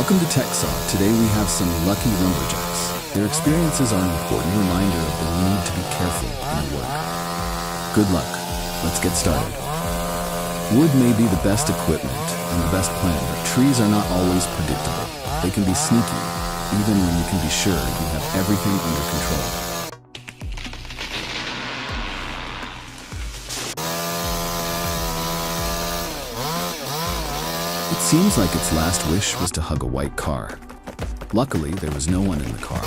Welcome to TechSaw. Today we have some lucky lumberjacks. Their experiences are an important reminder of the need to be careful in work. Good luck. Let's get started. Wood may be the best equipment and the best plan, but trees are not always predictable. They can be sneaky, even when you can be sure you have everything under control. It seems like its last wish was to hug a white car. Luckily, there was no one in the car.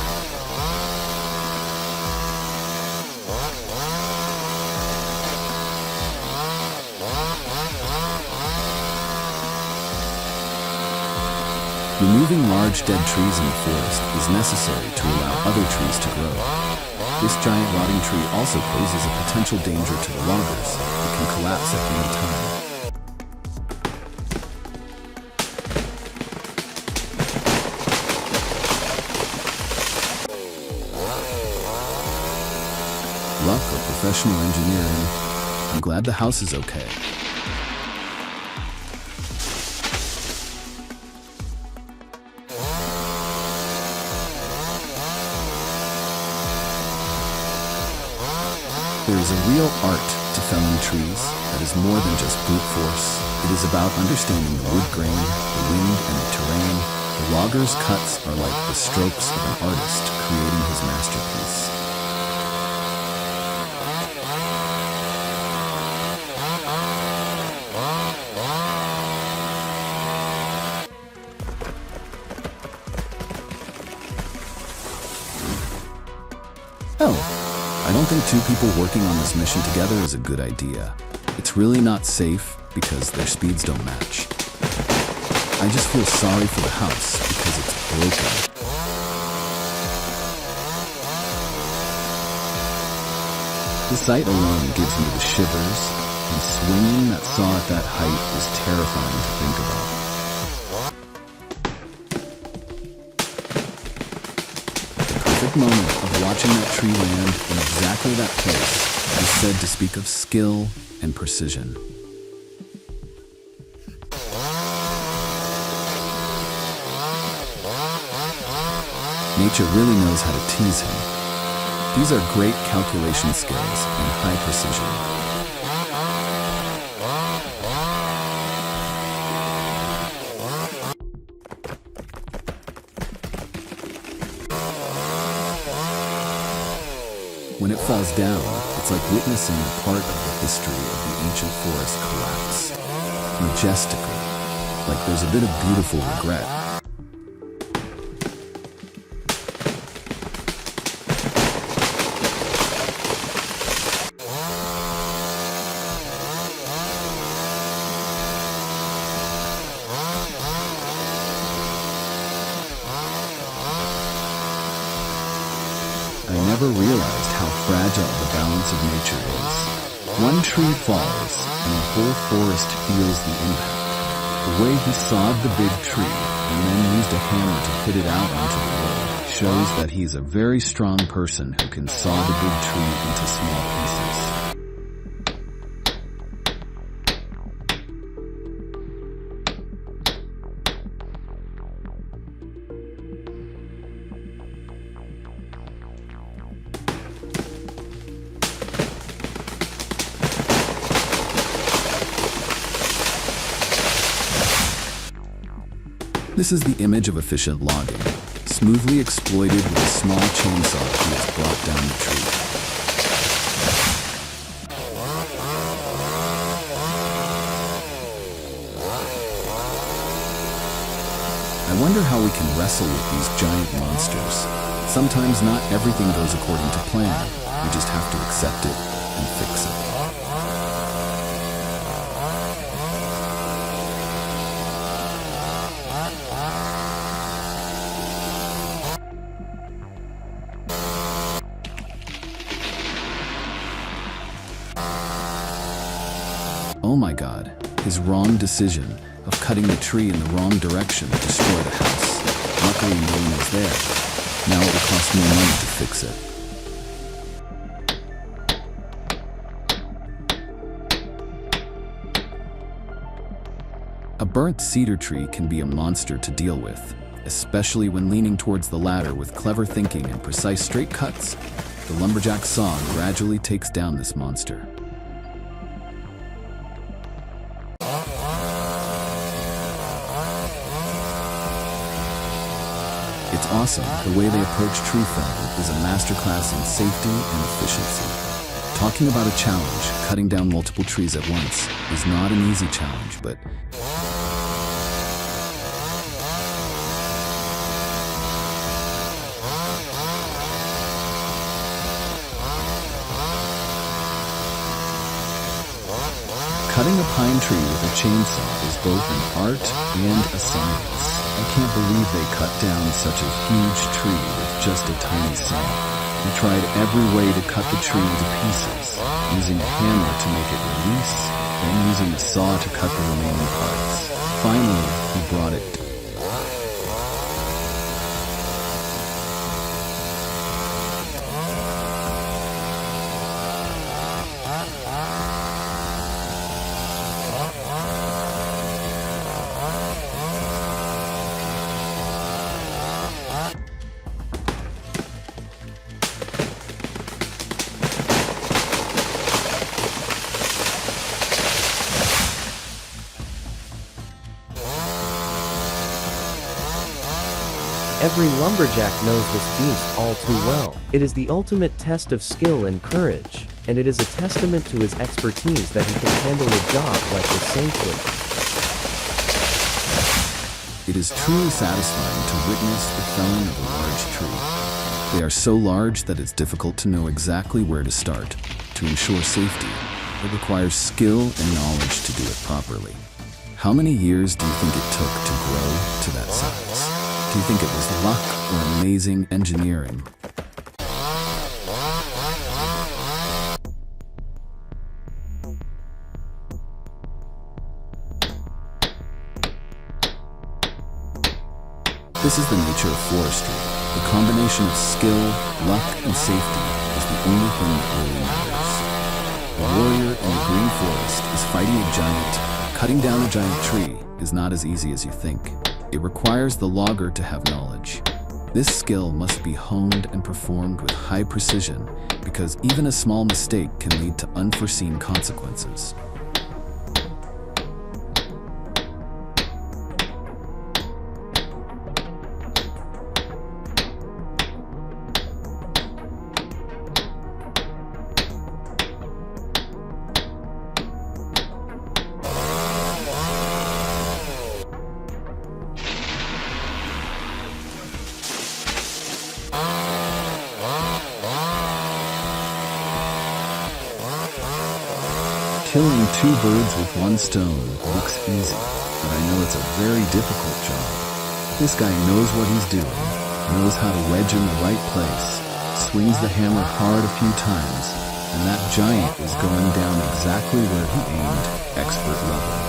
Removing large dead trees in the forest is necessary to allow other trees to grow. This giant rotting tree also poses a potential danger to the loggers. It can collapse at any time. Luck or professional engineering. I'm glad the house is okay. There is a real art to felling trees that is more than just brute force. It is about understanding the wood grain, the wind, and the terrain. The logger's cuts are like the strokes of an artist creating his masterpiece. Oh, I don't think two people working on this mission together is a good idea. It's really not safe because their speeds don't match. I just feel sorry for the house because it's broken. The sight alone gives me the shivers, and swinging that saw at that height is terrifying to think about. The moment of watching that tree land in exactly that place is said to speak of skill and precision. Nature really knows how to tease him. These are great calculation skills and high precision. When it falls down, it's like witnessing a part of the history of the ancient forest collapse. Majestically, like there's a bit of beautiful regret. I never realized how fragile the balance of nature is. One tree falls, and the whole forest feels the impact. The way he sawed the big tree, and then used a hammer to hit it out onto the road, shows that he's a very strong person who can saw the big tree into small pieces. This is the image of efficient logging, smoothly exploited with a small chainsaw he has brought down the tree. I wonder how we can wrestle with these giant monsters. Sometimes not everything goes according to plan. We just have to accept it and fix it. Oh my God, his wrong decision of cutting the tree in the wrong direction destroyed a house. Luckily, no one was there. Now it will cost more money to fix it. A burnt cedar tree can be a monster to deal with. especially when leaning towards the ladder. With clever thinking and precise straight cuts, the lumberjack saw gradually takes down this monster. It's awesome. The way they approach tree felling is a masterclass in safety and efficiency. Talking about a challenge, cutting down multiple trees at once is not an easy challenge, but cutting a pine tree with a chainsaw is both an art and a science. I can't believe they cut down such a huge tree with just a tiny saw. He tried every way to cut the tree into pieces, using a hammer to make it release, then using a saw to cut the remaining parts. Finally, he brought it down. Every lumberjack knows this beast all too well. It is the ultimate test of skill and courage, and it is a testament to his expertise that he can handle a job like this safely. It is truly satisfying to witness the felling of a large tree. They are so large that it's difficult to know exactly where to start. To ensure safety, it requires skill and knowledge to do it properly. How many years do you think it took to grow to that size? Do you think it was luck or amazing engineering? This is the nature of forestry. The combination of skill, luck, and safety is the only thing that really matters. A warrior in the green forest is fighting a giant. Cutting down a giant tree is not as easy as you think. It requires the logger to have knowledge. This skill must be honed and performed with high precision, because even a small mistake can lead to unforeseen consequences. Killing two birds with one stone looks easy, but I know it's a very difficult job. This guy knows what he's doing, knows how to wedge in the right place, swings the hammer hard a few times, and that giant is going down exactly where he aimed, expert level.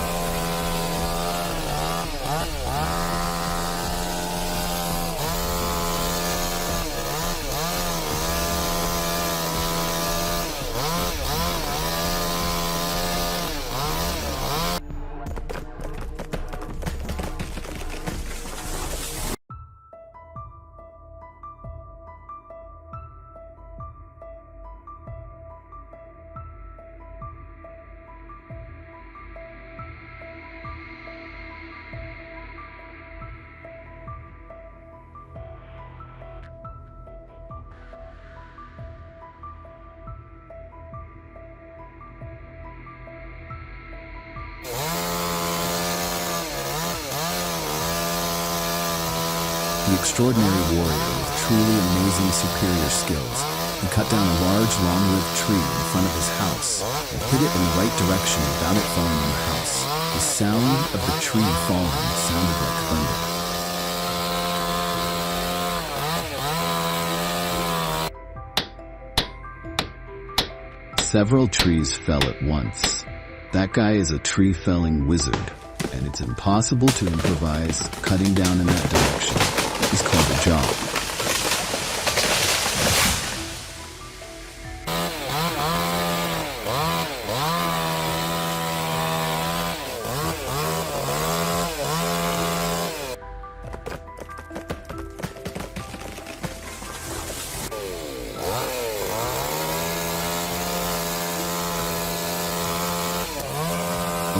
The extraordinary warrior with truly amazing superior skills. He cut down a large, long-lived tree in front of his house and hit it in the right direction without it falling on the house. The sound of the tree falling sounded like thunder. Several trees fell at once. That guy is a tree-felling wizard, and it's impossible to improvise cutting down in that direction. He's called a job.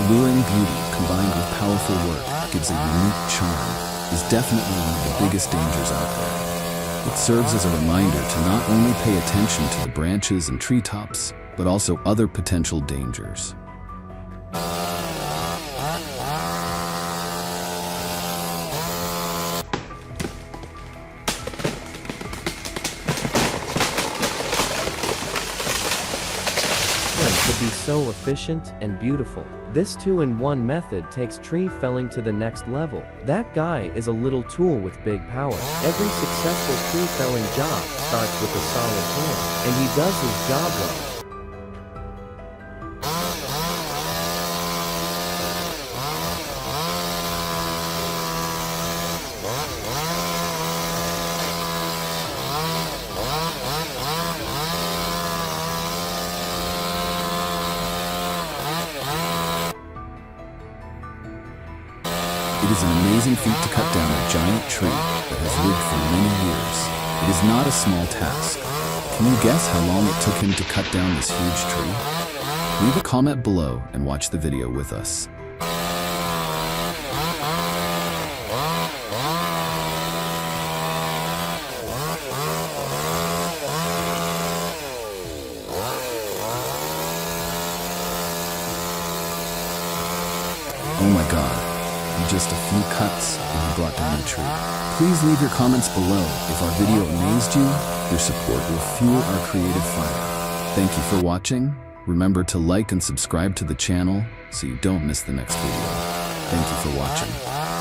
alluring beauty combined with powerful work gives a unique charm, is definitely one of the biggest dangers out there. It serves as a reminder to not only pay attention to the branches and treetops, but also other potential dangers. To be so efficient and beautiful. This 2-in-1 method takes tree felling to the next level. That guy is a little tool with big power. Every successful tree felling job starts with a solid hand, and he does his job well. It is an amazing feat to cut down a giant tree that has lived for many years. It is not a small task. Can you guess how long it took him to cut down this huge tree? Leave a comment below and watch the video with us. Oh my God. Just a few cuts and you brought down the tree. Please leave your comments below. If our video amazed you, your support will fuel our creative fire. Thank you for watching. Remember to like and subscribe to the channel so you don't miss the next video. Thank you for watching.